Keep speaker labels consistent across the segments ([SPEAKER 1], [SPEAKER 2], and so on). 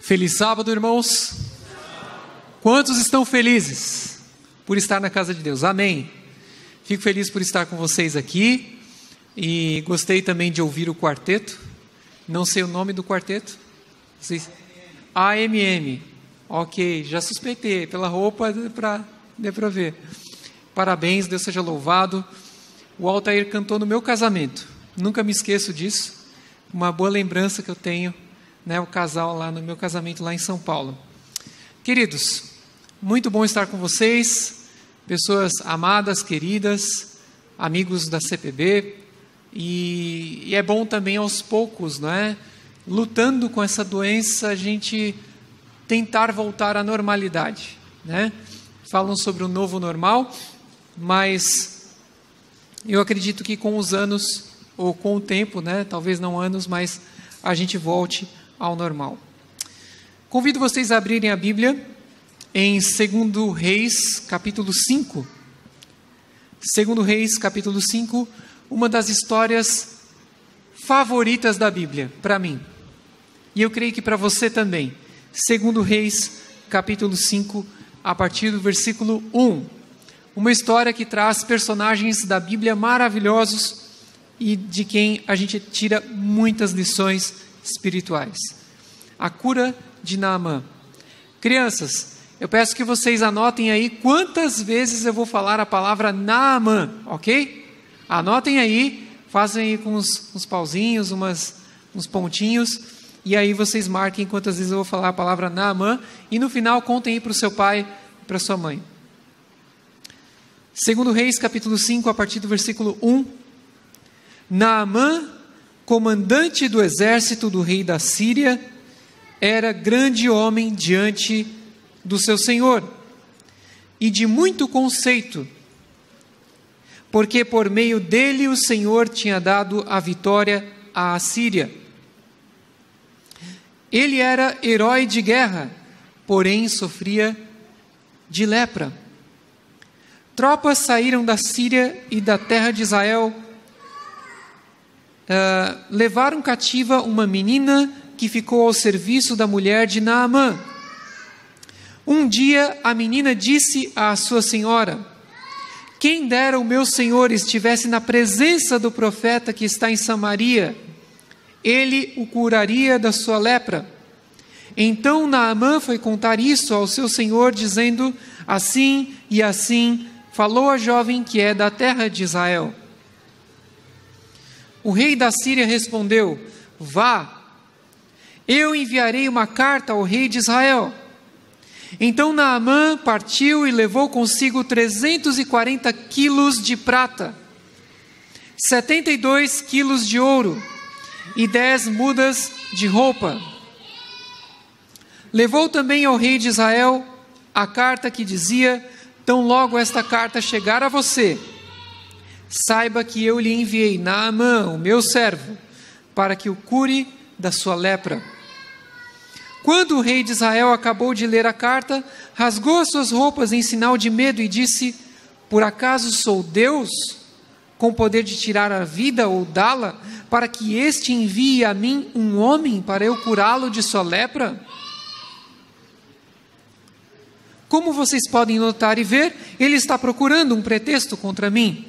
[SPEAKER 1] Feliz sábado, irmãos. Quantos estão felizes por estar na casa de Deus? Amém. Fico feliz por estar com vocês aqui e gostei também de ouvir o quarteto. Não sei o nome do quarteto. Vocês? AMM. Ok, já suspeitei. Pela roupa deu para ver. Parabéns, Deus seja louvado. O Altair cantou no meu casamento. Nunca me esqueço disso. Uma boa lembrança que eu tenho, né, o casal lá no meu casamento lá em São Paulo. Queridos, muito bom estar com vocês, pessoas amadas, queridas, amigos da CPB, e é bom também aos poucos, não é? Lutando com essa doença, a gente tentar voltar à normalidade, né? Falam sobre o novo normal, mas eu acredito que com os anos, ou com o tempo, né? Talvez não anos, mas a gente volte ao normal. Convido vocês a abrirem a Bíblia em 2 Reis, capítulo 5. 2 Reis, capítulo 5, uma das histórias favoritas da Bíblia, para mim. E eu creio que para você também. 2 Reis, capítulo 5, a partir do versículo 1. Uma história que traz personagens da Bíblia maravilhosos e de quem a gente tira muitas lições espirituais. A cura de Naamã. Crianças, eu peço que vocês anotem aí quantas vezes eu vou falar a palavra Naamã, ok? Anotem aí, fazem aí com uns pauzinhos, uns pontinhos, e aí vocês marquem quantas vezes eu vou falar a palavra Naamã, e no final contem aí para o seu pai e para a sua mãe. 2 Reis, capítulo 5, a partir do versículo 1. Naamã, comandante do exército do rei da Síria, era grande homem diante do seu senhor e de muito conceito, porque por meio dele o Senhor tinha dado a vitória à Síria. Ele era herói de guerra, porém sofria de lepra. Tropas saíram da Síria e da terra de Israel, levaram cativa uma menina que ficou ao serviço da mulher de Naamã. Um dia a menina disse à sua senhora: quem dera o meu senhor estivesse na presença do profeta que está em Samaria, ele o curaria da sua lepra. Então Naamã foi contar isso ao seu senhor, dizendo: assim e assim falou a jovem que é da terra de Israel. O rei da Síria respondeu: vá, eu enviarei uma carta ao rei de Israel. Então Naamã partiu e levou consigo 340 quilos de prata, 72 quilos de ouro e 10 mudas de roupa. Levou também ao rei de Israel a carta que dizia: tão logo esta carta chegar a você, saiba que eu lhe enviei Naamã, o meu servo, para que o cure da sua lepra. Quando o rei de Israel acabou de ler a carta, rasgou as suas roupas em sinal de medo e disse: por acaso sou Deus, com poder de tirar a vida ou dá-la, para que este envie a mim um homem para eu curá-lo de sua lepra? Como vocês podem notar e ver, ele está procurando um pretexto contra mim.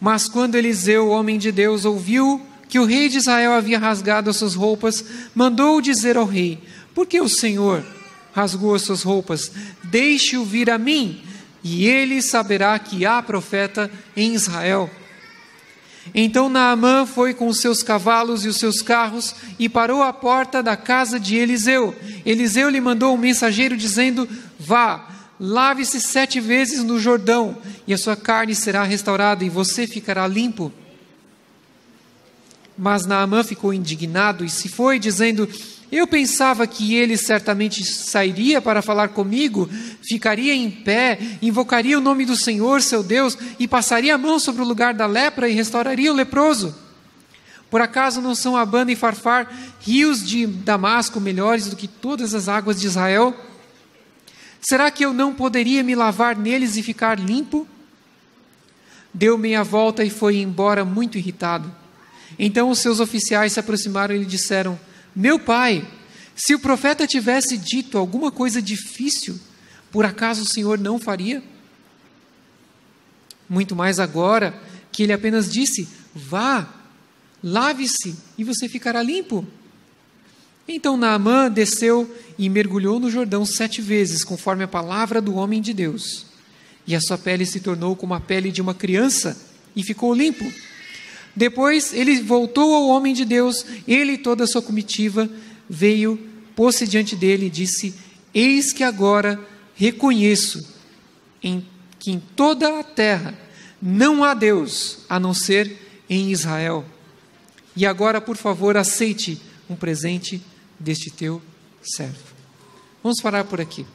[SPEAKER 1] Mas quando Eliseu, o homem de Deus, ouviu que o rei de Israel havia rasgado as suas roupas, mandou dizer ao rei: por que o Senhor rasgou as suas roupas? Deixe-o vir a mim, e ele saberá que há profeta em Israel. Então Naamã foi com os seus cavalos e os seus carros e parou à porta da casa de Eliseu. Eliseu lhe mandou um mensageiro dizendo: vá, lave-se 7 vezes no Jordão, e a sua carne será restaurada, e você ficará limpo. Mas Naamã ficou indignado e se foi, dizendo: eu pensava que ele certamente sairia para falar comigo, ficaria em pé, invocaria o nome do Senhor, seu Deus, e passaria a mão sobre o lugar da lepra e restauraria o leproso. Por acaso não são Abana e Farfar, rios de Damasco, melhores do que todas as águas de Israel? Será que eu não poderia me lavar neles e ficar limpo? Deu meia volta e foi embora muito irritado. Então os seus oficiais se aproximaram e lhe disseram: meu pai, Se o profeta tivesse dito alguma coisa difícil, por acaso o Senhor não faria? Muito mais agora que ele apenas disse: vá, lave-se e você ficará limpo. Então Naamã desceu e mergulhou no Jordão 7 vezes, conforme a palavra do homem de Deus. E a sua pele se tornou como a pele de uma criança e ficou limpo. Depois ele voltou ao homem de Deus, ele e toda a sua comitiva veio, pôs-se diante dele e disse: eis que agora reconheço que em toda a terra não há Deus a não ser em Israel. E agora, por favor, aceite um presente deste teu servo. Vamos parar por aqui.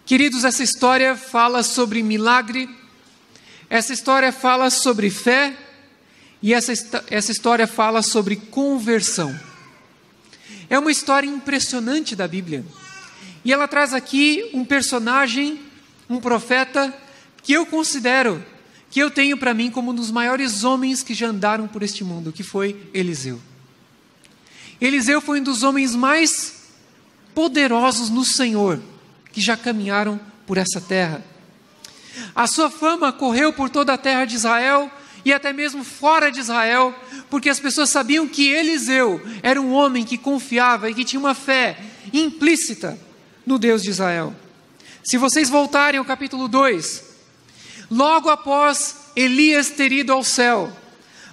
[SPEAKER 1] Queridos, essa história fala sobre milagre, essa história fala sobre fé, e essa história fala sobre conversão. É uma história impressionante da Bíblia. E ela traz aqui um personagem, um profeta, que eu considero, que eu tenho para mim como um dos maiores homens que já andaram por este mundo, que foi Eliseu. Eliseu foi um dos homens mais poderosos no Senhor, que já caminharam por essa terra. A sua fama correu por toda a terra de Israel, e até mesmo fora de Israel, porque as pessoas sabiam que Eliseu era um homem que confiava e que tinha uma fé implícita no Deus de Israel. Se vocês voltarem ao capítulo 2, logo após Elias ter ido ao céu,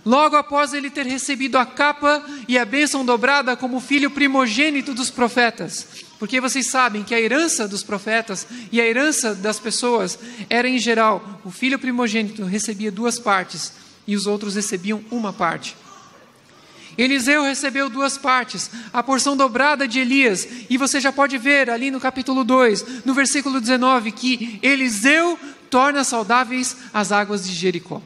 [SPEAKER 1] logo após ele ter recebido a capa e a bênção dobrada como filho primogênito dos profetas, porque vocês sabem que a herança dos profetas e a herança das pessoas era em geral, o filho primogênito recebia 2 partes e os outros recebiam 1 parte. Eliseu recebeu 2 partes, a porção dobrada de Elias, e você já pode ver ali no capítulo 2, no versículo 19, que Eliseu torna saudáveis as águas de Jericó.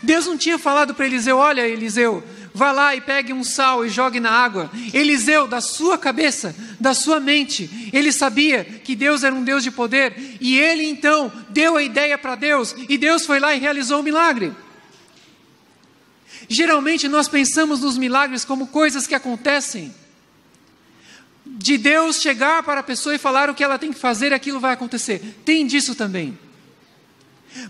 [SPEAKER 1] Deus não tinha falado para Eliseu: olha, Eliseu, vá lá e pegue um sal e jogue na água. Eliseu, da sua cabeça, da sua mente, ele sabia que Deus era um Deus de poder, e ele então deu a ideia para Deus, e Deus foi lá e realizou o milagre. Geralmente nós pensamos nos milagres como coisas que acontecem, de Deus chegar para a pessoa e falar o que ela tem que fazer, aquilo vai acontecer. Tem disso também.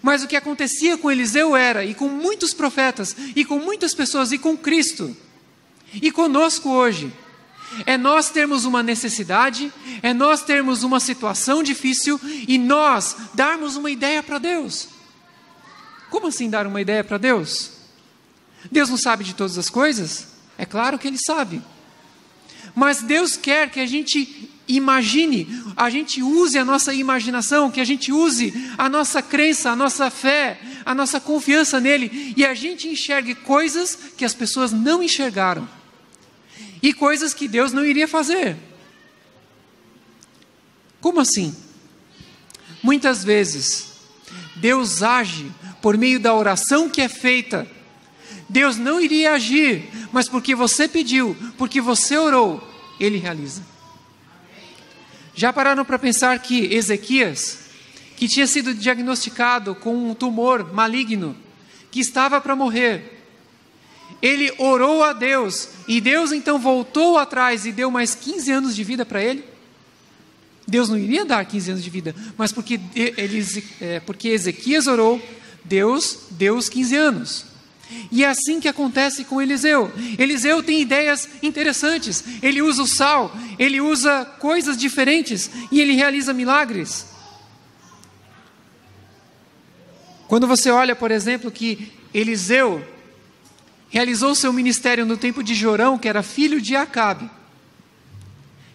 [SPEAKER 1] Mas o que acontecia com Eliseu era, e com muitos profetas, e com muitas pessoas, e com Cristo, e conosco hoje, é nós termos uma necessidade, é nós termos uma situação difícil, e nós darmos uma ideia para Deus. Como assim dar uma ideia para Deus? Deus não sabe de todas as coisas? É claro que Ele sabe. Mas Deus quer que a gente imagine, a gente use a nossa imaginação, que a gente use a nossa crença, a nossa fé, a nossa confiança nele, e a gente enxergue coisas que as pessoas não enxergaram, e coisas que Deus não iria fazer. Como assim? Muitas vezes, Deus age por meio da oração que é feita. Deus não iria agir, mas porque você pediu, porque você orou, Ele realiza. Já pararam para pensar que Ezequias, que tinha sido diagnosticado com um tumor maligno, que estava para morrer, ele orou a Deus, e Deus então voltou atrás e deu mais 15 anos de vida para ele? Deus não iria dar 15 anos de vida, mas porque Ezequias orou, Deus deu os 15 anos. E é assim que acontece com Eliseu. Eliseu tem ideias interessantes, ele usa o sal, ele usa coisas diferentes, e ele realiza milagres. Quando você olha, por exemplo, que Eliseu realizou seu ministério no tempo de Jorão, que era filho de Acabe.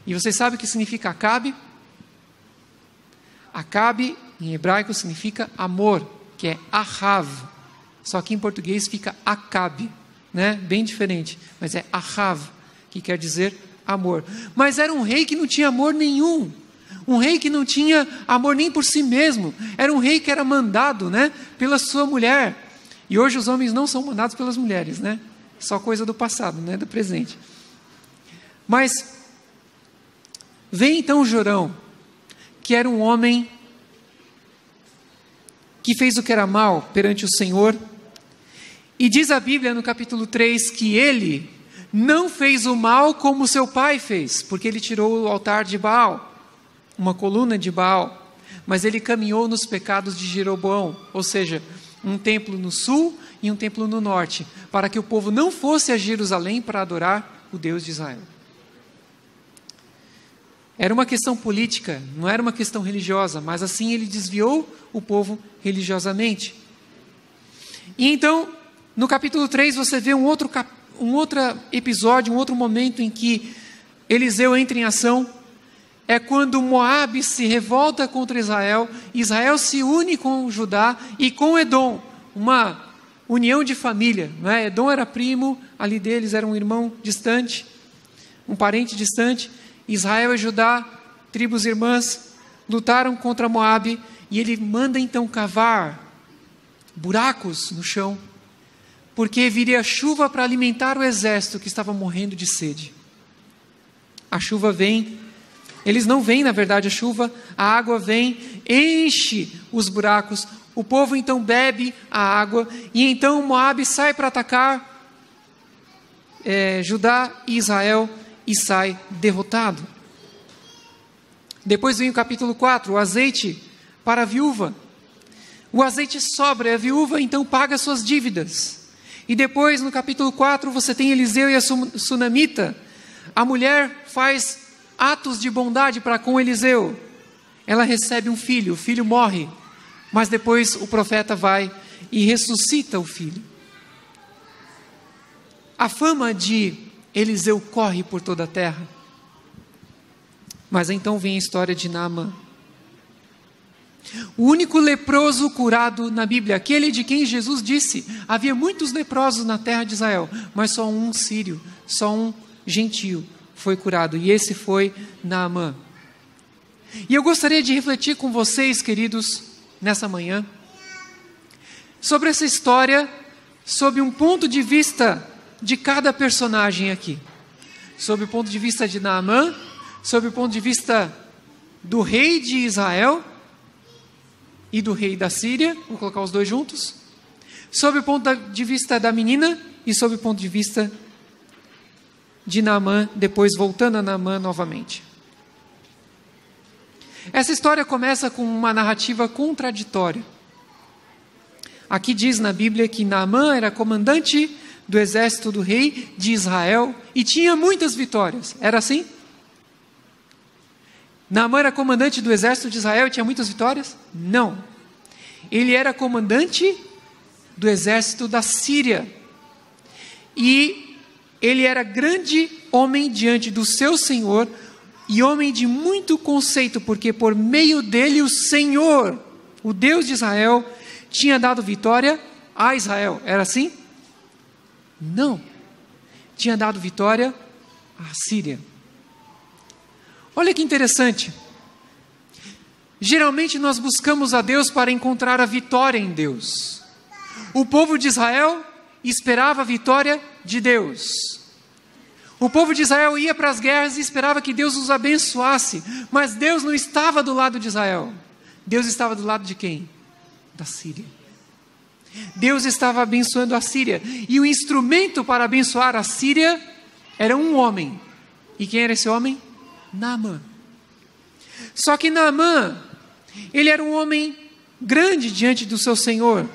[SPEAKER 1] E você sabe o que significa Acabe? Acabe, em hebraico, significa amor, que é Ahav. Só que em português fica Acabe, né? Bem diferente, mas é Ahav, que quer dizer amor. Mas era um rei que não tinha amor nenhum, um rei que não tinha amor nem por si mesmo, era um rei que era mandado, né, pela sua mulher. E hoje os homens não são mandados pelas mulheres, né? Só coisa do passado, né, do presente. Mas vem então Jorão, que era um homem que fez o que era mal perante o Senhor. E diz a Bíblia no capítulo 3 que ele não fez o mal como seu pai fez, porque ele tirou o altar de Baal, uma coluna de Baal, mas ele caminhou nos pecados de Jeroboão, ou seja, um templo no sul e um templo no norte, para que o povo não fosse a Jerusalém para adorar o Deus de Israel. Era uma questão política, não era uma questão religiosa, mas assim ele desviou o povo religiosamente. E então, no capítulo 3, você vê um outro episódio, um outro momento em que Eliseu entra em ação. É quando Moabe se revolta contra Israel, Israel se une com Judá e com Edom, uma união de família, não é? Edom era primo ali deles, era um irmão distante, um parente distante. Israel e Judá, tribos irmãs, lutaram contra Moabe, e ele manda então cavar buracos no chão, porque viria chuva para alimentar o exército que estava morrendo de sede. A chuva vem, eles não veem na verdade a chuva, a água vem, enche os buracos, o povo então bebe a água, e então Moabe sai para atacar Judá e Israel, e sai derrotado. Depois vem o capítulo 4, o azeite para a viúva. O azeite sobra, a viúva então paga suas dívidas. E depois no capítulo 4 você tem Eliseu e a sunamita. A mulher faz atos de bondade para com Eliseu. Ela recebe um filho, o filho morre, mas depois o profeta vai e ressuscita o filho. A fama de Eliseu corre por toda a terra. Mas então vem a história de Naamã. O único leproso curado na Bíblia, aquele de quem Jesus disse, havia muitos leprosos na terra de Israel, mas só um sírio, só um gentio foi curado, e esse foi Naamã. E eu gostaria de refletir com vocês, queridos, nessa manhã, sobre essa história, sob um ponto de vista de cada personagem aqui. Sob o ponto de vista de Naamã, sob o ponto de vista do rei de Israel e do rei da Síria, vou colocar os dois juntos, sob o ponto de vista da menina e sob o ponto de vista de Naamã, depois voltando a Naamã novamente. Essa história começa com uma narrativa contraditória. Aqui diz na Bíblia que Naamã era comandante do exército do rei de Israel e tinha muitas vitórias. Era assim? Naamã era comandante do exército de Israel e tinha muitas vitórias? Não. Ele era comandante do exército da Síria. E ele era grande homem diante do seu Senhor e homem de muito conceito, porque por meio dele o Senhor, o Deus de Israel, tinha dado vitória a Israel. Era assim? Não. Tinha dado vitória à Síria. Olha que interessante. Geralmente nós buscamos a Deus para encontrar a vitória em Deus. O povo de Israel esperava a vitória de Deus. O povo de Israel ia para as guerras e esperava que Deus os abençoasse. Mas Deus não estava do lado de Israel. Deus estava do lado de quem? Da Síria. Deus estava abençoando a Síria. E o instrumento para abençoar a Síria era um homem. E quem era esse homem? Naamã. Só que Naamã, ele era um homem grande diante do seu Senhor.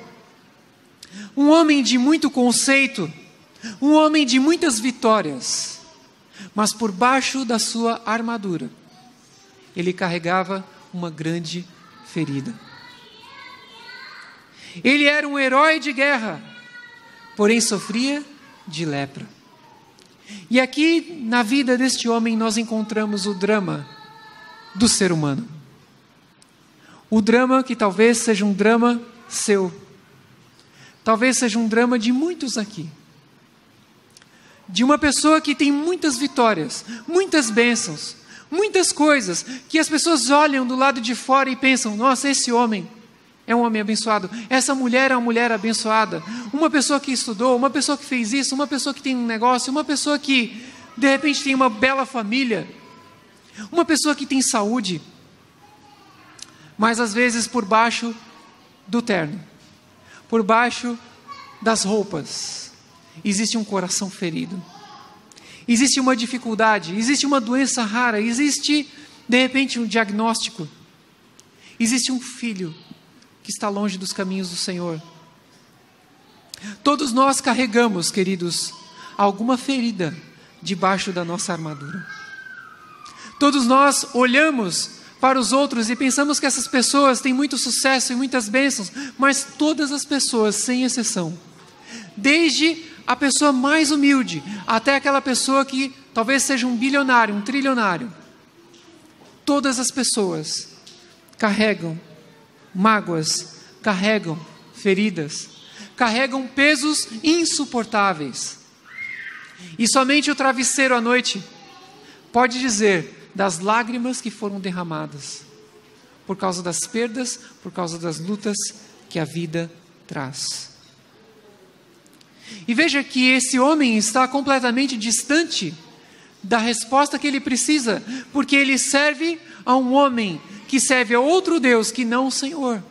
[SPEAKER 1] Um homem de muito conceito. Um homem de muitas vitórias. Mas por baixo da sua armadura, ele carregava uma grande ferida. Ele era um herói de guerra, porém sofria de lepra. E aqui na vida deste homem nós encontramos o drama do ser humano. O drama que talvez seja um drama seu. Talvez seja um drama de muitos aqui. De uma pessoa que tem muitas vitórias, muitas bênçãos, muitas coisas, que as pessoas olham do lado de fora e pensam, nossa, esse homem é um homem abençoado, essa mulher é uma mulher abençoada, uma pessoa que estudou, uma pessoa que fez isso, uma pessoa que tem um negócio, uma pessoa que de repente tem uma bela família, uma pessoa que tem saúde, mas às vezes por baixo do terno, por baixo das roupas, existe um coração ferido, existe uma dificuldade, existe uma doença rara, existe, de repente, um diagnóstico. Existe um filho que está longe dos caminhos do Senhor. Todos nós carregamos, queridos, alguma ferida debaixo da nossa armadura. Todos nós olhamos para os outros e pensamos que essas pessoas têm muito sucesso e muitas bênçãos, mas todas as pessoas, sem exceção, desde a pessoa mais humilde até aquela pessoa que talvez seja um bilionário, um trilionário, todas as pessoas carregam mágoas, carregam feridas, carregam pesos insuportáveis. E somente o travesseiro à noite pode dizer das lágrimas que foram derramadas por causa das perdas, por causa das lutas que a vida traz. E veja que esse homem está completamente distante da resposta que ele precisa, porque ele serve a um homem que serve a outro Deus que não o Senhor.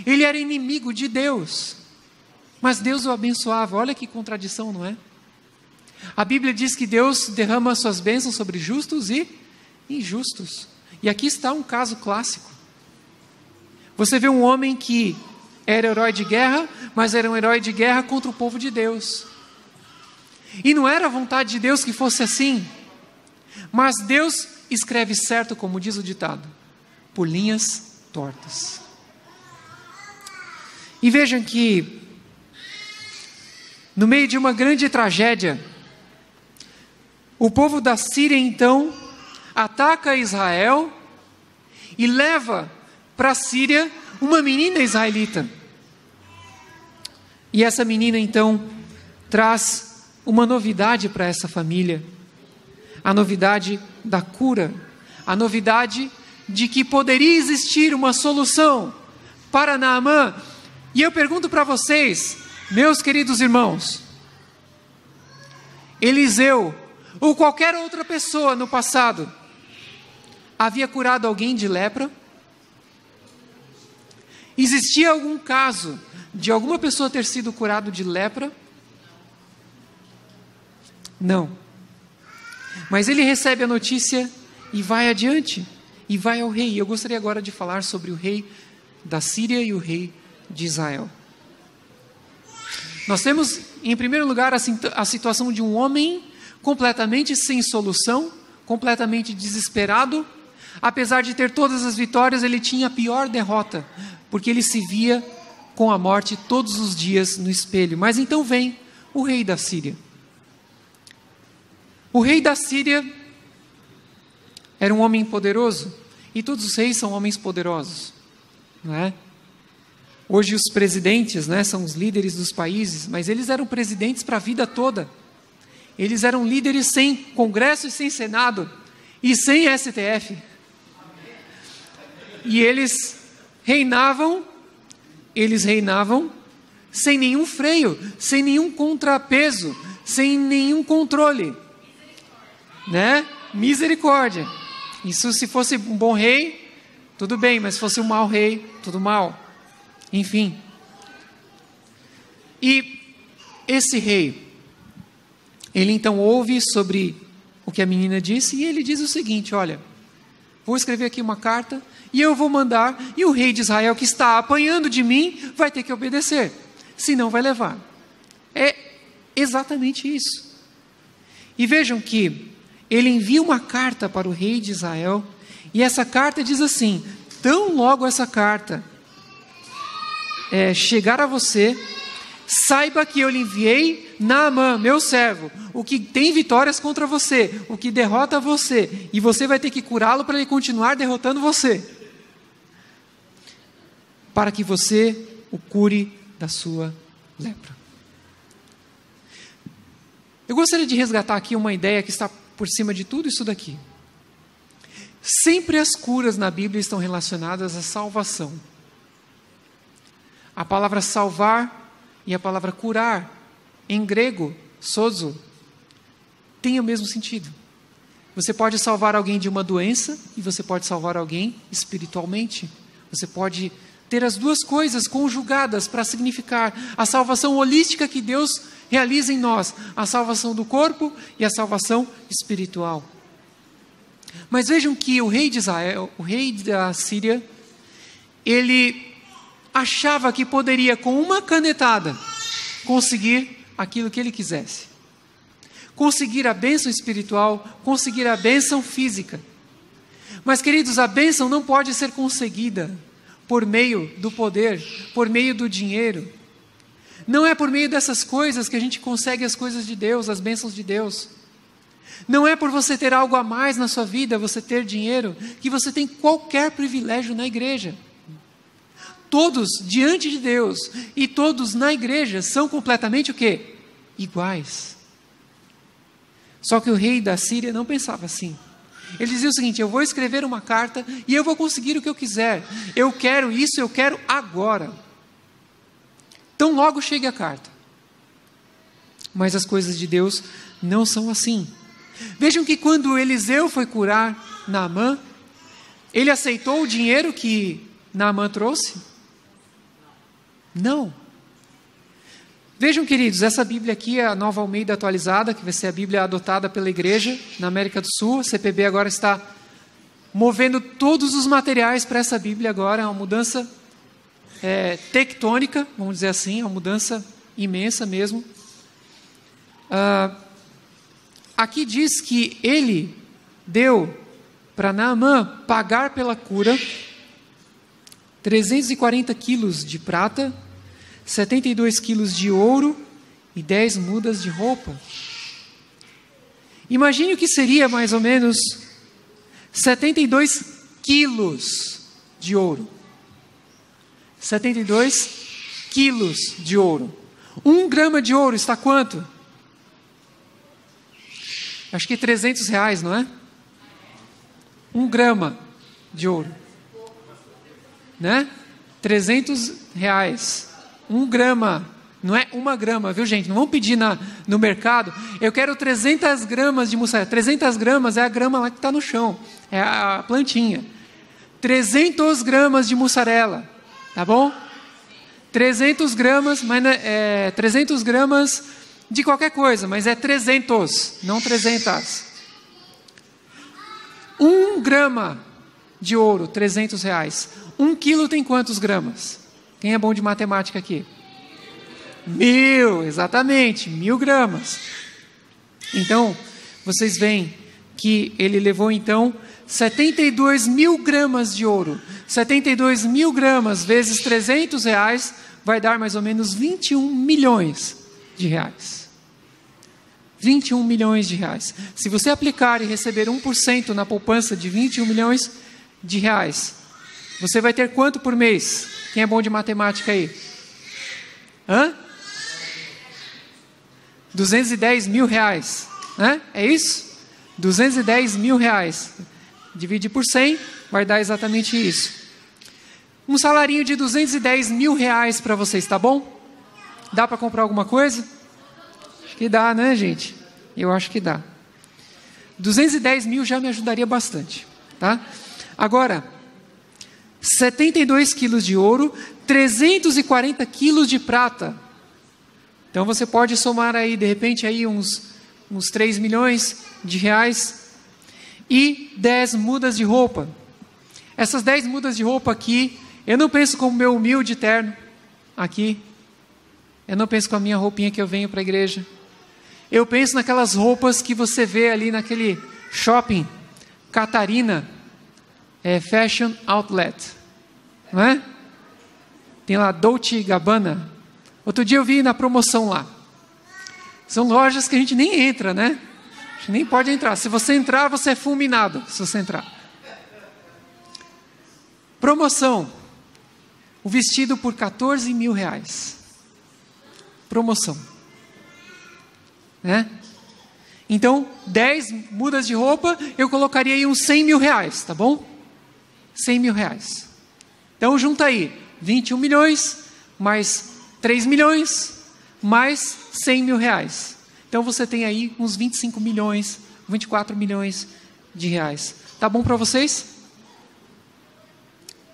[SPEAKER 1] Ele era inimigo de Deus, mas Deus o abençoava. Olha que contradição, não é? A Bíblia diz que Deus derrama suas bênçãos sobre justos e injustos. E aqui está um caso clássico. Você vê um homem que era herói de guerra, mas era um herói de guerra contra o povo de Deus. E não era a vontade de Deus que fosse assim. Mas Deus escreve certo, como diz o ditado, por linhas tortas. E vejam que, no meio de uma grande tragédia, o povo da Síria, então, ataca Israel e leva para a Síria uma menina israelita. E essa menina, então, traz uma novidade para essa família. A novidade da cura. A novidade de que poderia existir uma solução para Naamã. E eu pergunto para vocês, meus queridos irmãos, Eliseu ou qualquer outra pessoa no passado havia curado alguém de lepra? Existia algum caso de alguma pessoa ter sido curado de lepra? Não. Mas ele recebe a notícia e vai adiante, e vai ao rei. Eu gostaria agora de falar sobre o rei da Síria e o rei de Israel. Nós temos, em primeiro lugar, a situação de um homem completamente sem solução, completamente desesperado. Apesar de ter todas as vitórias, ele tinha a pior derrota, porque ele se via com a morte todos os dias no espelho. Mas então vem o rei da Síria. O rei da Síria era um homem poderoso, e todos os reis são homens poderosos, não é? Hoje os presidentes, né, são os líderes dos países, mas eles eram presidentes para a vida toda. Eles eram líderes sem Congresso e sem Senado, e sem STF. E eles reinavam sem nenhum freio, sem nenhum contrapeso, sem nenhum controle, né? Misericórdia. Isso se fosse um bom rei, tudo bem, mas se fosse um mau rei, tudo mal. Enfim. E esse rei, ele então ouve sobre o que a menina disse, e ele diz o seguinte: olha, vou escrever aqui uma carta, e eu vou mandar, e o rei de Israel que está apanhando de mim, vai ter que obedecer, senão vai levar. É exatamente isso. E vejam que ele envia uma carta para o rei de Israel, e essa carta diz assim: tão logo essa carta chegar a você, saiba que eu lhe enviei Naamã, meu servo, o que tem vitórias contra você, o que derrota você, e você vai ter que curá-lo para ele continuar derrotando você, para que você o cure da sua lepra. Eu gostaria de resgatar aqui uma ideia que está por cima de tudo isso daqui. Sempre as curas na Bíblia estão relacionadas à salvação. A palavra salvar e a palavra curar, em grego, sozo, tem o mesmo sentido. Você pode salvar alguém de uma doença e você pode salvar alguém espiritualmente. Você pode ter as duas coisas conjugadas para significar a salvação holística que Deus realiza em nós a salvação do corpo e a salvação espiritual. Mas vejam que o rei de Israel, o rei da Síria, ele achava que poderia, com uma canetada, conseguir aquilo que ele quisesse. Conseguir a bênção espiritual, conseguir a bênção física. Mas, queridos, a bênção não pode ser conseguida por meio do poder, por meio do dinheiro. Não é por meio dessas coisas que a gente consegue as coisas de Deus, as bênçãos de Deus. Não é por você ter algo a mais na sua vida, você ter dinheiro, que você tem qualquer privilégio na igreja. Todos diante de Deus e todos na igreja são completamente o quê? Iguais. Só que o rei da Síria não pensava assim. Ele dizia o seguinte: eu vou escrever uma carta e eu vou conseguir o que eu quiser. Eu quero isso, eu quero agora. Então logo chegue a carta. Mas as coisas de Deus não são assim. Vejam que quando Eliseu foi curar Naamã, ele aceitou o dinheiro que Naamã trouxe? Não. Vejam, queridos, essa Bíblia aqui é a Nova Almeida atualizada, que vai ser a Bíblia adotada pela igreja na América do Sul. A CPB agora está movendo todos os materiais para essa Bíblia agora. É uma mudança tectônica, vamos dizer assim, é uma mudança imensa mesmo. Aqui diz que ele deu para Naamã pagar pela cura 340 quilos de prata, 72 quilos de ouro e 10 mudas de roupa. Imagine o que seria mais ou menos 72 quilos de ouro. 72 quilos de ouro. 1 grama de ouro está quanto? Acho que R$300, não é? 1 grama de ouro. Né? R$300. 1 grama. Não é 1 grama, viu, gente? Não vamos pedir no mercado. Eu quero 300 gramas de mussarela. 300 gramas é a grama lá que está no chão. É a plantinha. 300 gramas de mussarela. Tá bom? 300 gramas, mas 300 gramas de qualquer coisa, mas é 300, não 300. 1 grama de ouro, R$300. 1 quilo tem quantos gramas? Quem é bom de matemática aqui? 1000, exatamente, 1000 gramas. Então, vocês veem que ele levou então 72 mil gramas de ouro. 72 mil gramas vezes R$300 vai dar mais ou menos 21 milhões de reais. 21 milhões de reais. Se você aplicar e receber 1% na poupança de 21 milhões de reais, você vai ter quanto por mês? Quem é bom de matemática aí? 210 mil reais. É isso? 210 mil reais. Divide por 100, vai dar exatamente isso. Um salarinho de 210 mil reais para vocês, tá bom? Dá para comprar alguma coisa? Acho que dá, né, gente? Eu acho que dá. 210 mil já me ajudaria bastante, tá? Agora, 72 quilos de ouro, 340 quilos de prata. Então você pode somar aí, de repente, aí uns 3 milhões de reais e 10 mudas de roupa. Essas 10 mudas de roupa aqui, eu não penso como meu humilde terno aqui. Eu não penso com a minha roupinha que eu venho para a igreja. Eu penso naquelas roupas que você vê ali naquele shopping Catarina Fashion Outlet, não é? Tem lá Dolce & Gabbana. Outro dia eu vi na promoção lá. São lojas que a gente nem entra, né? A gente nem pode entrar. Se você entrar, você é fulminado. Se você entrar. Promoção. O vestido por 14 mil reais. Promoção. Né? Então, 10 mudas de roupa, eu colocaria aí uns 100 mil reais, tá bom? 100 mil reais. Então, junta aí, 21 milhões, mais 3 milhões, mais 100 mil reais. Então, você tem aí uns 25 milhões, 24 milhões de reais. Tá bom para vocês?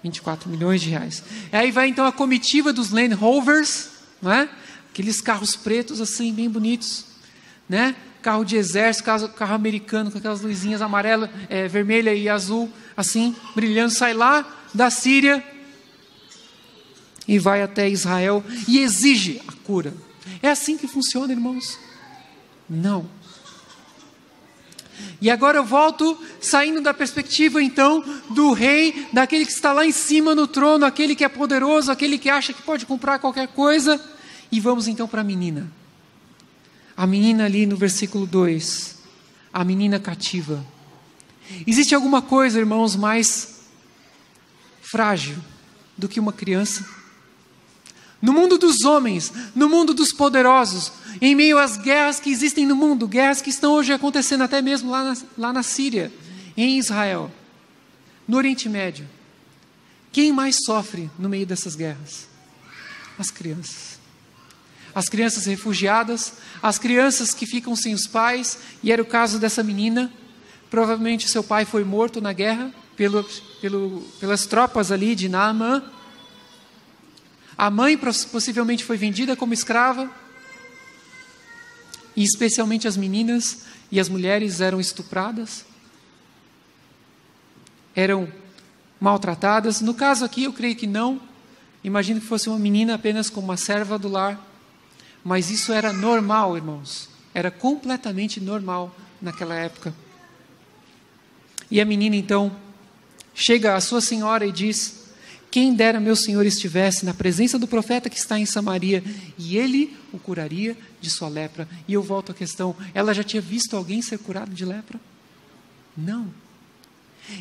[SPEAKER 1] 24 milhões de reais. Aí vai então a comitiva dos Land Rovers, não é? aqueles carros pretos assim, bem bonitos, né? Carro de exército, carro americano, com aquelas luzinhas amarelas, vermelha e azul, assim, brilhando, sai lá da Síria e vai até Israel e exige a cura. É assim que funciona, irmãos? Não. E agora eu volto, saindo da perspectiva então do rei, daquele que está lá em cima no trono, aquele que é poderoso, aquele que acha que pode comprar qualquer coisa, e vamos então para a menina. A menina ali no versículo 2, a menina cativa. Existe alguma coisa, irmãos, mais frágil do que uma criança? No mundo dos homens, no mundo dos poderosos, em meio às guerras que existem no mundo, guerras que estão hoje acontecendo até mesmo lá na Síria, em Israel, no Oriente Médio. Quem mais sofre no meio dessas guerras? As crianças. As crianças refugiadas, as crianças que ficam sem os pais, e era o caso dessa menina. Provavelmente seu pai foi morto na guerra pelas tropas ali de Naamã. A mãe possivelmente foi vendida como escrava. E especialmente as meninas e as mulheres eram estupradas. Eram maltratadas. No caso aqui eu creio que não. Imagino que fosse uma menina apenas como uma serva do lar. Mas isso era normal, irmãos. Era completamente normal naquela época. E a menina então chega à sua senhora e diz: quem dera meu senhor estivesse na presença do profeta que está em Samaria, e ele o curaria de sua lepra. E eu volto à questão, ela já tinha visto alguém ser curado de lepra? Não.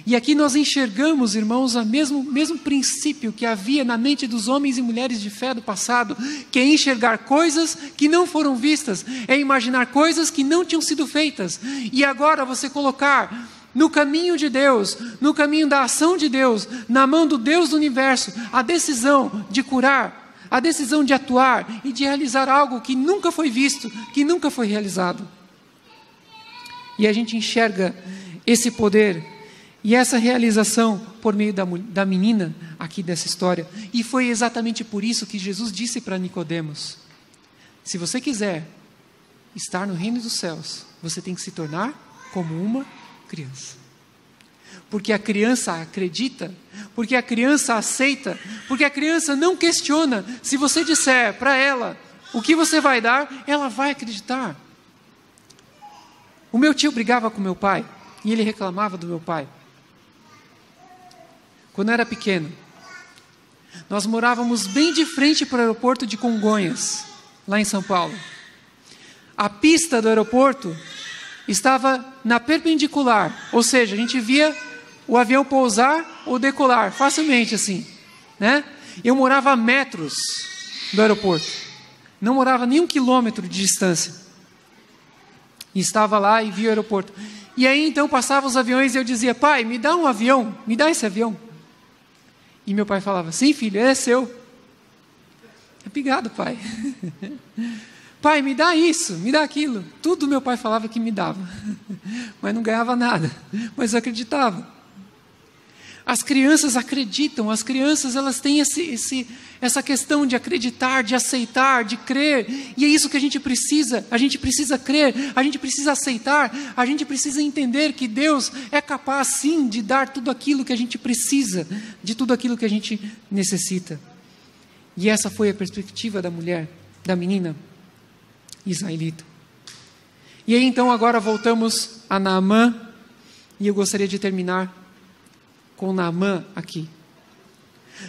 [SPEAKER 1] E aqui nós enxergamos, irmãos, o mesmo princípio que havia na mente dos homens e mulheres de fé do passado, que é enxergar coisas que não foram vistas, é imaginar coisas que não tinham sido feitas. E agora você colocar no caminho de Deus, no caminho da ação de Deus, na mão do Deus do universo, a decisão de curar, a decisão de atuar e de realizar algo que nunca foi visto, que nunca foi realizado. E a gente enxerga esse poder e essa realização por meio da menina aqui dessa história. E foi exatamente por isso que Jesus disse para Nicodemos: se você quiser estar no reino dos céus, você tem que se tornar como uma criança. Porque a criança acredita, porque a criança aceita, porque a criança não questiona. Se você disser para ela o que você vai dar, ela vai acreditar. O meu tio brigava com meu pai e ele reclamava do meu pai. Quando eu era pequeno, nós morávamos bem de frente para o aeroporto de Congonhas, lá em São Paulo. A pista do aeroporto estava na perpendicular, ou seja, a gente via o avião pousar ou decolar, facilmente assim, né? Eu morava a metros do aeroporto, não morava nem 1 quilômetro de distância. E estava lá e via o aeroporto. E aí então passavam os aviões e eu dizia: pai, me dá um avião, me dá esse avião. E meu pai falava: sim, filho, é seu. Obrigado, pai. Pai, me dá isso, me dá aquilo. Tudo meu pai falava que me dava. Mas não ganhava nada. Mas eu acreditava. As crianças acreditam, as crianças elas têm essa questão de acreditar, de aceitar, de crer. E é isso que a gente precisa. A gente precisa crer, a gente precisa aceitar, a gente precisa entender que Deus é capaz sim de dar tudo aquilo que a gente precisa, de tudo aquilo que a gente necessita. E essa foi a perspectiva da mulher, da menina israelita. E aí então agora voltamos a Naamã, e eu gostaria de terminar com Naamã aqui.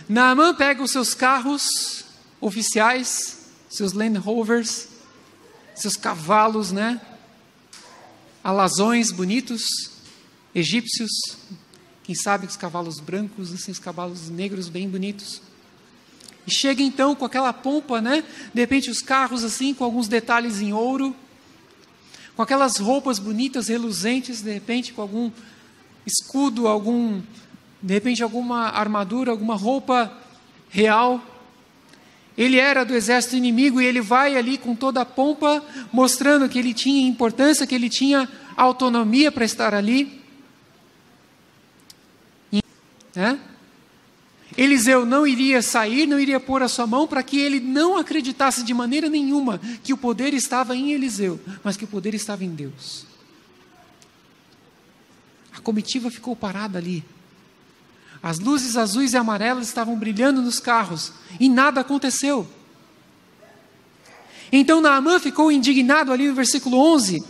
[SPEAKER 1] Naamã pega os seus carros oficiais, seus Land Rovers, seus cavalos, né? Alazões bonitos, egípcios, quem sabe os cavalos brancos, assim, os cavalos negros bem bonitos. E chega então com aquela pompa, né? De repente os carros assim, com alguns detalhes em ouro, com aquelas roupas bonitas, reluzentes, de repente com algum escudo, de repente alguma armadura, alguma roupa real. Ele era do exército inimigo e ele vai ali com toda a pompa, mostrando que ele tinha importância, que ele tinha autonomia para estar ali. Eliseu não iria sair, não iria pôr a sua mão para que ele não acreditasse de maneira nenhuma que o poder estava em Eliseu, mas que o poder estava em Deus. A comitiva ficou parada ali. As luzes azuis e amarelas estavam brilhando nos carros e nada aconteceu. Então Naamã ficou indignado ali no versículo 11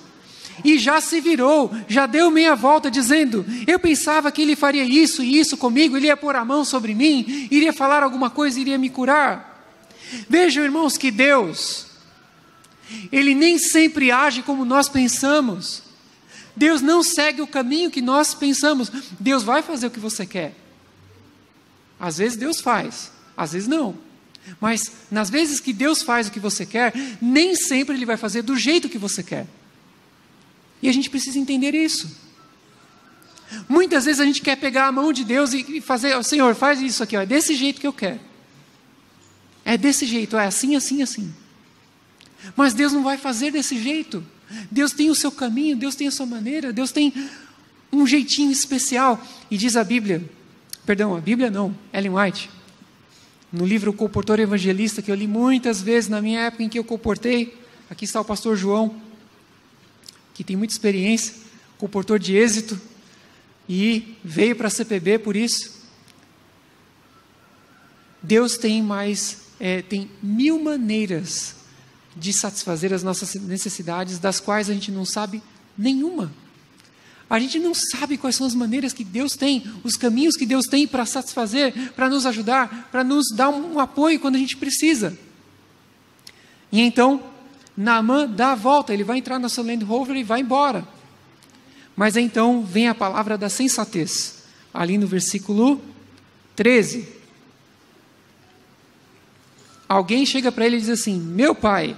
[SPEAKER 1] e já se virou, já deu meia volta dizendo: eu pensava que ele faria isso e isso comigo, ele ia pôr a mão sobre mim, iria falar alguma coisa, iria me curar. Vejam, irmãos, que Deus, Ele nem sempre age como nós pensamos. Deus não segue o caminho que nós pensamos. Deus vai fazer o que você quer. Às vezes Deus faz, às vezes não. Mas nas vezes que Deus faz o que você quer, nem sempre Ele vai fazer do jeito que você quer. E a gente precisa entender isso. Muitas vezes a gente quer pegar a mão de Deus e fazer: Senhor, faz isso aqui, ó, é desse jeito que eu quero. É desse jeito, é assim, assim, assim. Mas Deus não vai fazer desse jeito. Deus tem o seu caminho, Deus tem a sua maneira, Deus tem um jeitinho especial. E diz a Bíblia, Ellen White, no livro O Comportor Evangelista, que eu li muitas vezes na minha época em que eu comportei. Aqui está o pastor João, que tem muita experiência, comportor de êxito, e veio para a CPB por isso. Deus tem tem 1000 maneiras de satisfazer as nossas necessidades, das quais a gente não sabe nenhuma. A gente não sabe quais são as maneiras que Deus tem, os caminhos que Deus tem para satisfazer, para nos ajudar, para nos dar um apoio quando a gente precisa. E então, Naamã dá a volta, ele vai entrar na sua Land Rover e vai embora. Mas então vem a palavra da sensatez, ali no versículo 13. Alguém chega para ele e diz assim: meu pai,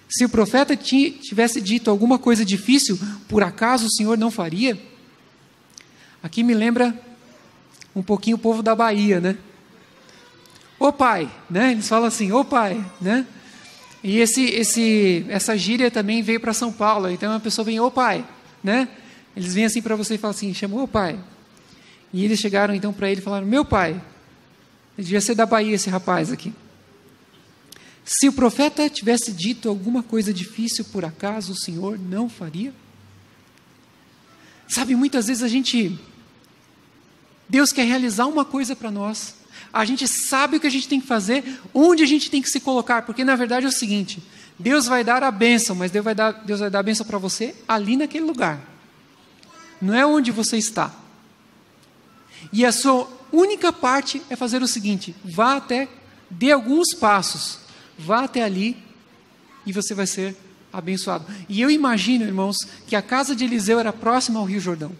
[SPEAKER 1] se o profeta tivesse dito alguma coisa difícil, por acaso o Senhor não faria? Aqui me lembra um pouquinho o povo da Bahia, né? Ô pai, né? Eles falam assim: ô pai, né? E essa gíria também veio para São Paulo. Então a pessoa vem: ô pai, né? Eles vêm assim para você e falam assim: chamou o pai. E eles chegaram então para ele e falaram: meu pai. Ele devia ser da Bahia, esse rapaz aqui. Se o profeta tivesse dito alguma coisa difícil, por acaso o Senhor não faria? Sabe, muitas vezes Deus quer realizar uma coisa para nós, a gente sabe o que a gente tem que fazer, onde a gente tem que se colocar, porque na verdade é o seguinte: Deus vai dar a bênção, mas Deus vai dar a bênção para você ali naquele lugar, não é onde você está. E a sua única parte é fazer o seguinte: dê alguns passos, vá até ali e você vai ser abençoado. E eu imagino, irmãos, que a casa de Eliseu era próxima ao Rio Jordão.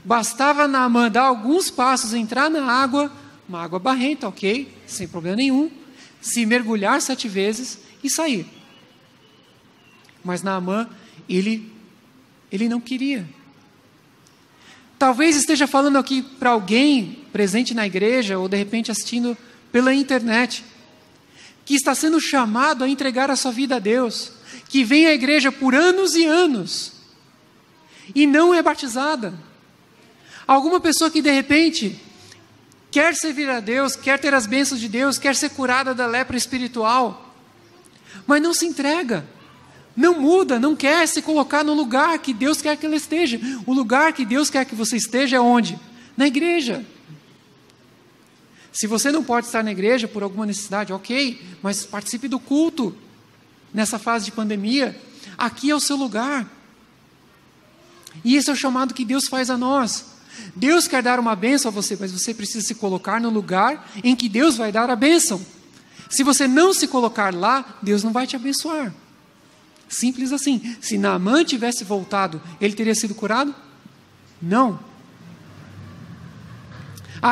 [SPEAKER 1] Bastava Naamã dar alguns passos, entrar na água, uma água barrenta, ok, sem problema nenhum, se mergulhar 7 vezes e sair. Mas Naamã, ele não queria. Talvez esteja falando aqui para alguém presente na igreja, ou de repente assistindo pela internet, que está sendo chamado a entregar a sua vida a Deus, que vem à igreja por anos e anos, e não é batizada. Alguma pessoa que de repente quer servir a Deus, quer ter as bênçãos de Deus, quer ser curada da lepra espiritual, mas não se entrega, não muda, não quer se colocar no lugar que Deus quer que ela esteja. O lugar que Deus quer que você esteja é onde? Na igreja. Se você não pode estar na igreja por alguma necessidade, ok, mas participe do culto nessa fase de pandemia. Aqui é o seu lugar. E esse é o chamado que Deus faz a nós. Deus quer dar uma bênção a você, mas você precisa se colocar no lugar em que Deus vai dar a bênção. Se você não se colocar lá, Deus não vai te abençoar. Simples assim. Se Naamã tivesse voltado, ele teria sido curado? Não.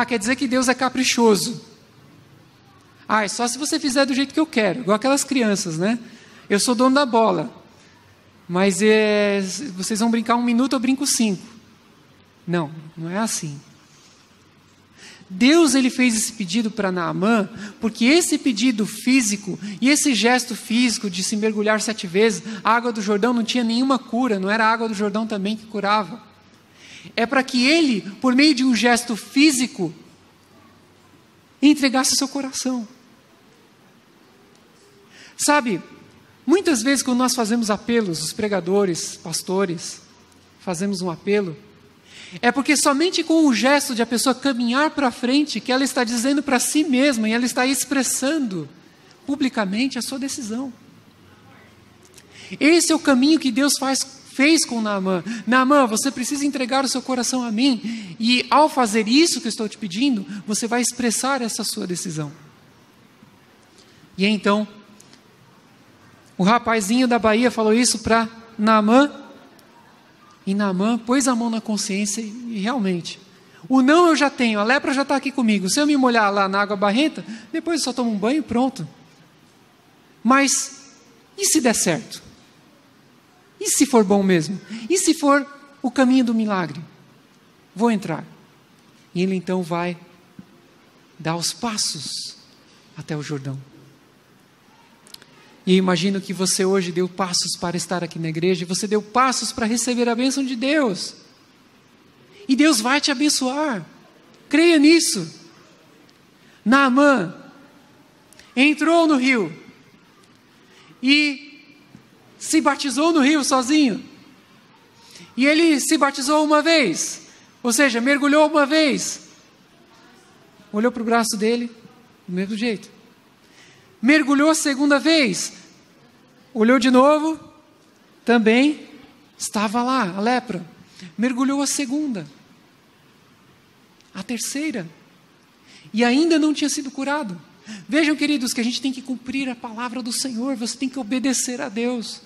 [SPEAKER 1] Quer dizer que Deus é caprichoso. É só se você fizer do jeito que eu quero, igual aquelas crianças, né? Eu sou dono da bola, mas vocês vão brincar 1 minuto, eu brinco 5. Não é assim. Deus, ele fez esse pedido para Naamã, porque esse pedido físico, e esse gesto físico de se mergulhar 7 vezes, a água do Jordão não tinha nenhuma cura, não era a água do Jordão também que curava. É para que ele, por meio de um gesto físico, e entregasse o seu coração. Sabe, muitas vezes quando nós fazemos apelos, os pregadores, pastores, fazemos um apelo, é porque somente com o gesto de a pessoa caminhar para frente, que ela está dizendo para si mesma, e ela está expressando publicamente a sua decisão. Esse é o caminho que Deus fez com Naamã. Naamã, você precisa entregar o seu coração a mim, e ao fazer isso que eu estou te pedindo, você vai expressar essa sua decisão. E então, o rapazinho da Bahia falou isso para Naamã, e Naamã pôs a mão na consciência e realmente, o não eu já tenho, a lepra já está aqui comigo, se eu me molhar lá na água barrenta, depois eu só tomo um banho e pronto. Mas, e se der certo? E se for bom mesmo? E se for o caminho do milagre? Vou entrar. E ele então vai dar os passos até o Jordão. E eu imagino que você hoje deu passos para estar aqui na igreja, e você deu passos para receber a bênção de Deus. E Deus vai te abençoar. Creia nisso. Naamã entrou no rio e se batizou no rio sozinho. E ele se batizou uma vez, ou seja, mergulhou uma vez. Olhou para o braço dele, do mesmo jeito. Mergulhou a segunda vez, olhou de novo, também estava lá, a lepra. Mergulhou a segunda, a terceira, e ainda não tinha sido curado. Vejam, queridos, que a gente tem que cumprir a palavra do Senhor, você tem que obedecer a Deus.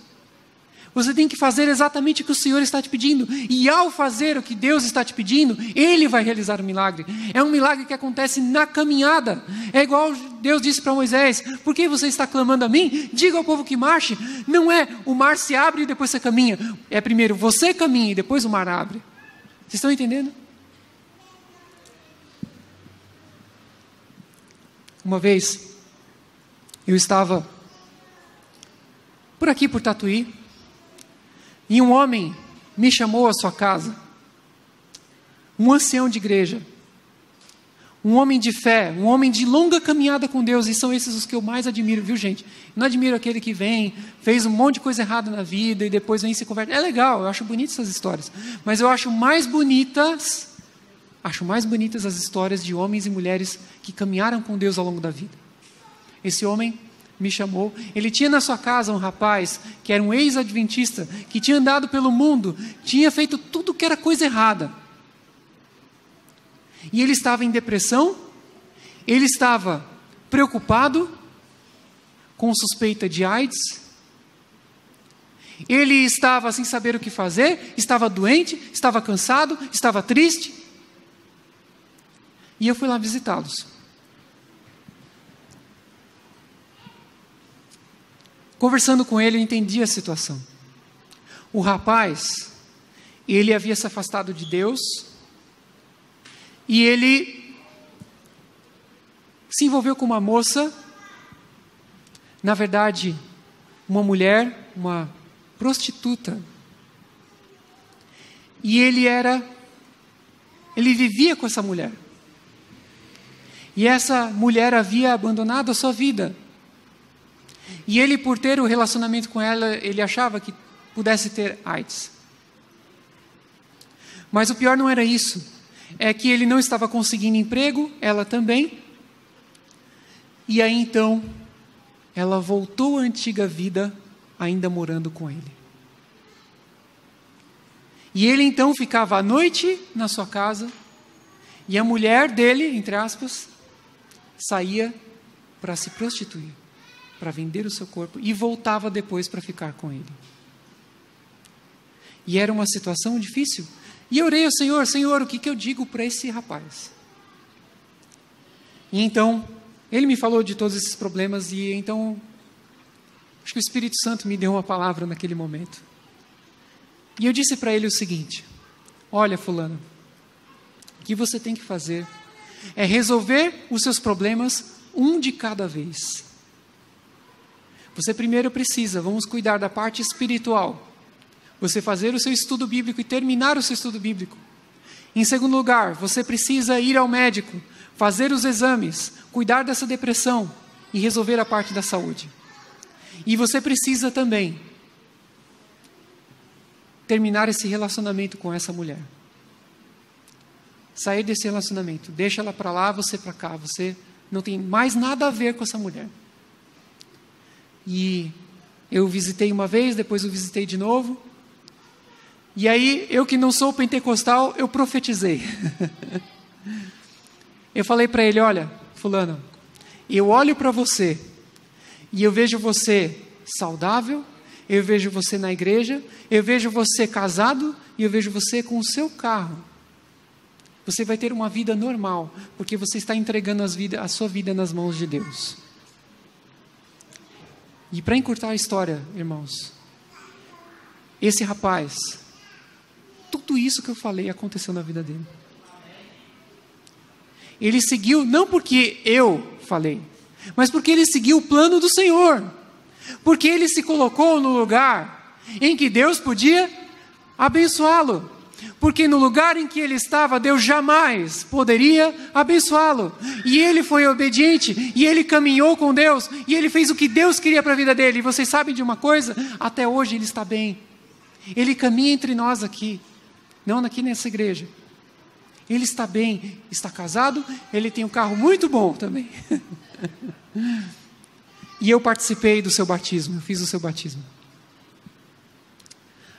[SPEAKER 1] Você tem que fazer exatamente o que o Senhor está te pedindo. E ao fazer o que Deus está te pedindo, Ele vai realizar o milagre. É um milagre que acontece na caminhada. É igual Deus disse para Moisés: por que você está clamando a mim? Diga ao povo que marche. Não é o mar se abre e depois você caminha. É primeiro você caminha e depois o mar abre. Vocês estão entendendo? Uma vez, eu estava por aqui, por Tatuí, e um homem me chamou à sua casa, um ancião de igreja, um homem de fé, um homem de longa caminhada com Deus, e são esses os que eu mais admiro, viu, gente? Não admiro aquele que vem, fez um monte de coisa errada na vida, e depois vem e se converte. É legal, eu acho bonitas essas histórias, mas eu acho mais bonitas as histórias de homens e mulheres que caminharam com Deus ao longo da vida. Esse homem me chamou, ele tinha na sua casa um rapaz que era um ex-adventista, que tinha andado pelo mundo, tinha feito tudo que era coisa errada. E ele estava em depressão, ele estava preocupado, com suspeita de AIDS, ele estava sem saber o que fazer, estava doente, estava cansado, estava triste. E eu fui lá visitá-los. Conversando com ele, eu entendi a situação. O rapaz, ele havia se afastado de Deus, e ele se envolveu com uma moça, na verdade, uma mulher, uma prostituta. E ele vivia com essa mulher. E essa mulher havia abandonado a sua vida. E ele, por ter o relacionamento com ela, ele achava que pudesse ter AIDS. Mas o pior não era isso. É que ele não estava conseguindo emprego, ela também. E aí então, ela voltou à antiga vida, ainda morando com ele. E ele então ficava à noite na sua casa, e a mulher dele, entre aspas, saía para se prostituir, para vender o seu corpo, e voltava depois para ficar com ele. E era uma situação difícil. E eu orei ao Senhor: Senhor, o que eu digo para esse rapaz? E então, ele me falou de todos esses problemas, e então, acho que o Espírito Santo me deu uma palavra naquele momento. E eu disse para ele o seguinte: olha, fulano, o que você tem que fazer é resolver os seus problemas um de cada vez. Você primeiro precisa, vamos cuidar da parte espiritual. Você fazer o seu estudo bíblico e terminar o seu estudo bíblico. Em segundo lugar, você precisa ir ao médico, fazer os exames, cuidar dessa depressão e resolver a parte da saúde. E você precisa também terminar esse relacionamento com essa mulher. Sair desse relacionamento. Deixa ela para lá, você para cá. Você não tem mais nada a ver com essa mulher. E eu visitei uma vez, depois eu visitei de novo. E aí, eu que não sou pentecostal, eu profetizei. Eu falei para ele, olha, fulano, eu olho para você e eu vejo você saudável, eu vejo você na igreja, eu vejo você casado e eu vejo você com o seu carro. Você vai ter uma vida normal, porque você está entregando a sua vida nas mãos de Deus. E para encurtar a história, irmãos, esse rapaz, tudo isso que eu falei aconteceu na vida dele. Ele seguiu, não porque eu falei, mas porque ele seguiu o plano do Senhor. Porque ele se colocou no lugar em que Deus podia abençoá-lo. Porque no lugar em que ele estava, Deus jamais poderia abençoá-lo. E ele foi obediente, e ele caminhou com Deus, e ele fez o que Deus queria para a vida dele. E vocês sabem de uma coisa? Até hoje ele está bem. Ele caminha entre nós aqui, não aqui nessa igreja. Ele está bem, está casado, ele tem um carro muito bom também. E eu participei do seu batismo, eu fiz o seu batismo.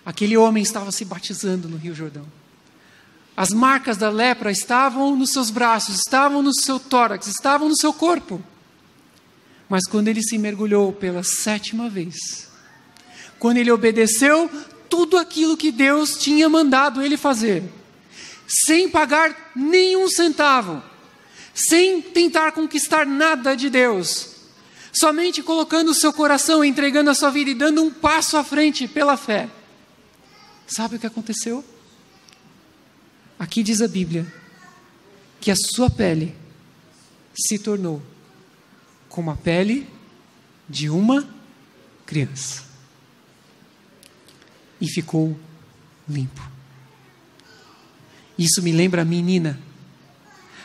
[SPEAKER 1] Aquele homem estava se batizando no Rio Jordão. As marcas da lepra estavam nos seus braços, estavam no seu tórax, estavam no seu corpo. Mas quando ele se mergulhou pela 7ª vez, quando ele obedeceu tudo aquilo que Deus tinha mandado ele fazer, sem pagar nenhum centavo, sem tentar conquistar nada de Deus, somente colocando o seu coração, entregando a sua vida e dando um passo à frente pela fé. Sabe o que aconteceu? Aqui diz a Bíblia que a sua pele se tornou como a pele de uma criança e ficou limpo. Isso me lembra a menina.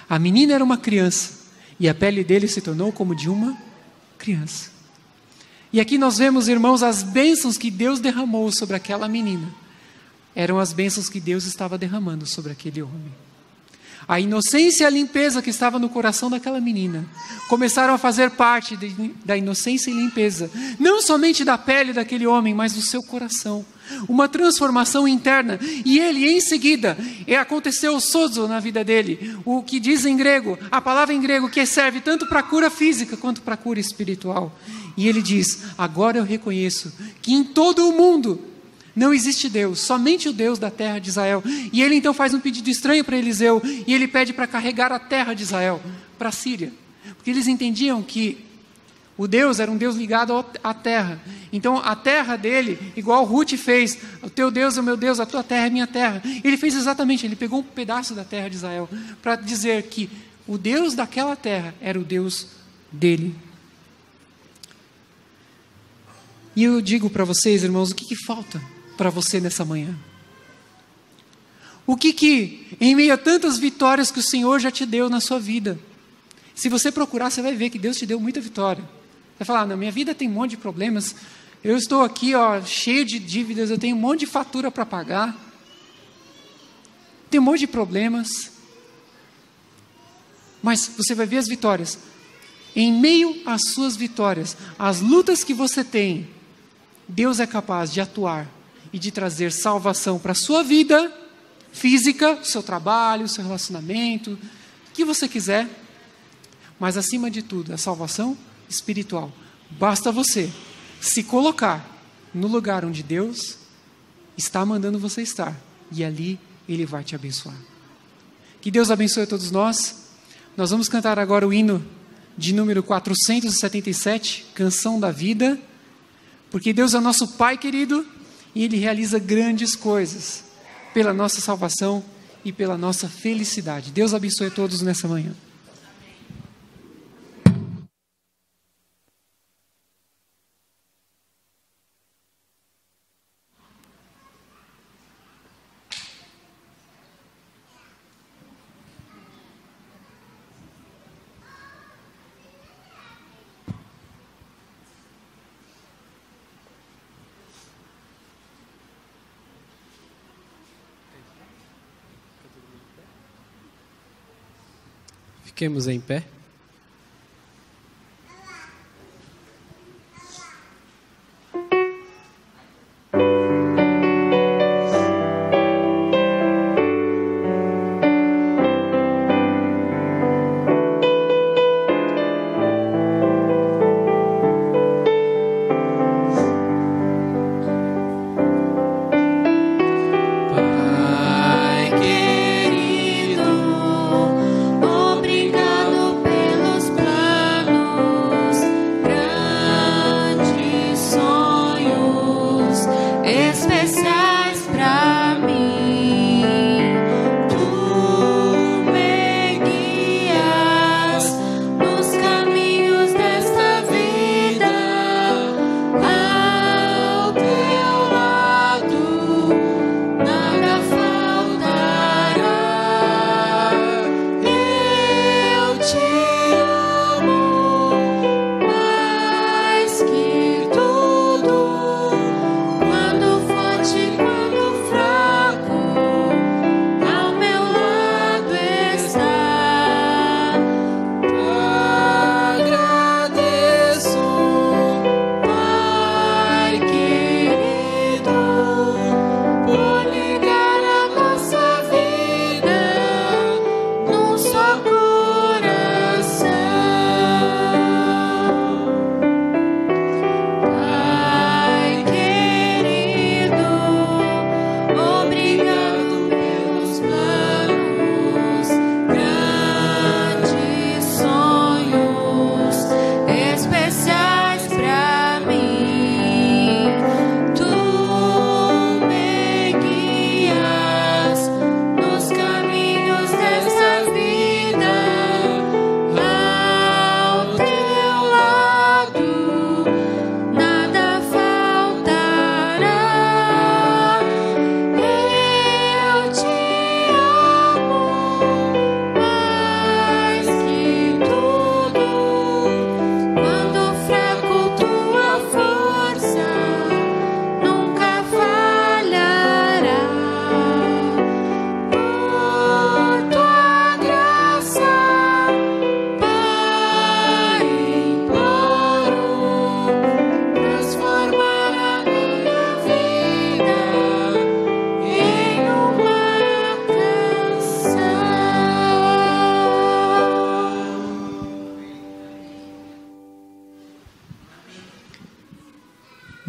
[SPEAKER 1] A menina era uma criança e a pele dele se tornou como de uma criança. E aqui nós vemos, irmãos, as bênçãos que Deus derramou sobre aquela menina. Eram as bênçãos que Deus estava derramando sobre aquele homem. A inocência e a limpeza que estava no coração daquela menina começaram a fazer parte da inocência e limpeza, não somente da pele daquele homem, mas do seu coração. Uma transformação interna. E ele, em seguida, aconteceu o sozo na vida dele, o que diz em grego, a palavra em grego que serve tanto para a cura física quanto para a cura espiritual. E ele diz, agora eu reconheço que em todo o mundo não existe Deus, somente o Deus da terra de Israel. E ele então faz um pedido estranho para Eliseu, e ele pede para carregar a terra de Israel para a Síria. Porque eles entendiam que o Deus era um Deus ligado à terra. Então a terra dele, igual Ruth fez, o teu Deus é o meu Deus, a tua terra é a minha terra. Ele fez exatamente, ele pegou um pedaço da terra de Israel para dizer que o Deus daquela terra era o Deus dele. E eu digo para vocês, irmãos, o que falta para você nessa manhã? O que em meio a tantas vitórias que o Senhor já te deu na sua vida, se você procurar, você vai ver que Deus te deu muita vitória. Você vai falar, não, minha vida tem um monte de problemas, eu estou aqui cheio de dívidas, eu tenho um monte de fatura para pagar, tem um monte de problemas, mas você vai ver as vitórias. Em meio às suas vitórias, as lutas que você tem, Deus é capaz de atuar e de trazer salvação para a sua vida física, seu trabalho, seu relacionamento, o que você quiser, mas acima de tudo, a salvação espiritual. Basta você se colocar no lugar onde Deus está mandando você estar, e ali Ele vai te abençoar. Que Deus abençoe a todos nós. Nós vamos cantar agora o hino de número 477, Canção da Vida, porque Deus é nosso Pai querido, e Ele realiza grandes coisas pela nossa salvação e pela nossa felicidade. Deus abençoe a todos nessa manhã.
[SPEAKER 2] Fiquemos em pé.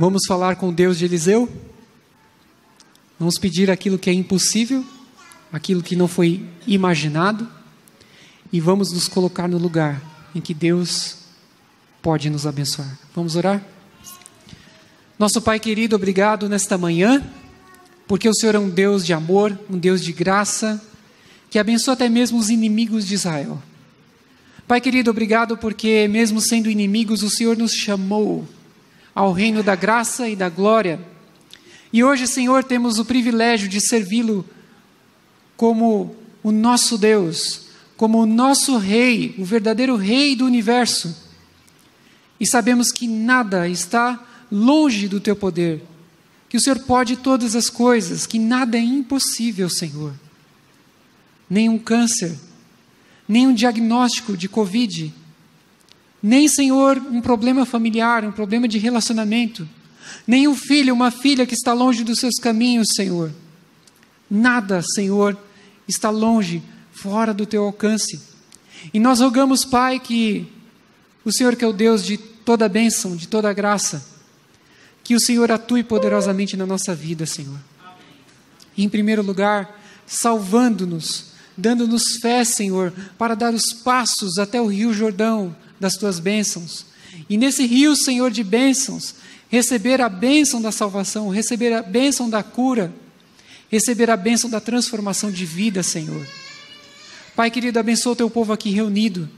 [SPEAKER 1] Vamos falar com o Deus de Eliseu? Vamos pedir aquilo que é impossível, aquilo que não foi imaginado, e vamos nos colocar no lugar em que Deus pode nos abençoar. Vamos orar? Nosso Pai querido, obrigado nesta manhã, porque o Senhor é um Deus de amor, um Deus de graça, que abençoa até mesmo os inimigos de Israel. Pai querido, obrigado porque mesmo sendo inimigos, o Senhor nos chamou ao reino da graça e da glória. E hoje, Senhor, temos o privilégio de servi-lo como o nosso Deus, como o nosso Rei, o verdadeiro Rei do universo. E sabemos que nada está longe do Teu poder, que o Senhor pode todas as coisas, que nada é impossível, Senhor. Nem um câncer, nem um diagnóstico de Covid, nem, Senhor, um problema familiar, um problema de relacionamento, nem um filho, uma filha que está longe dos seus caminhos, Senhor. Nada, Senhor, está longe, fora do Teu alcance. E nós rogamos, Pai, que o Senhor, que é o Deus de toda bênção, de toda graça, que o Senhor atue poderosamente na nossa vida, Senhor. E, em primeiro lugar, salvando-nos, dando-nos fé, Senhor, para dar os passos até o Rio Jordão das Tuas bênçãos. E nesse rio, Senhor, de bênçãos, receber a bênção da salvação, receber a bênção da cura, receber a bênção da transformação de vida, Senhor. Pai querido, abençoa o Teu povo aqui reunido.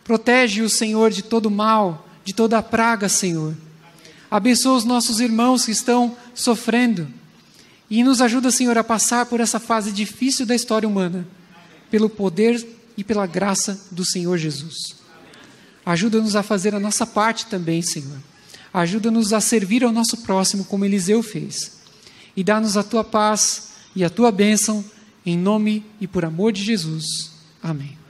[SPEAKER 1] Protege-o, Senhor, de todo mal, de toda a praga, Senhor. Abençoa os nossos irmãos que estão sofrendo. E nos ajuda, Senhor, a passar por essa fase difícil da história humana, pelo poder e pela graça do Senhor Jesus. Ajuda-nos a fazer a nossa parte também, Senhor. Ajuda-nos a servir ao nosso próximo como Eliseu fez. E dá-nos a Tua paz e a Tua bênção, em nome e por amor de Jesus. Amém.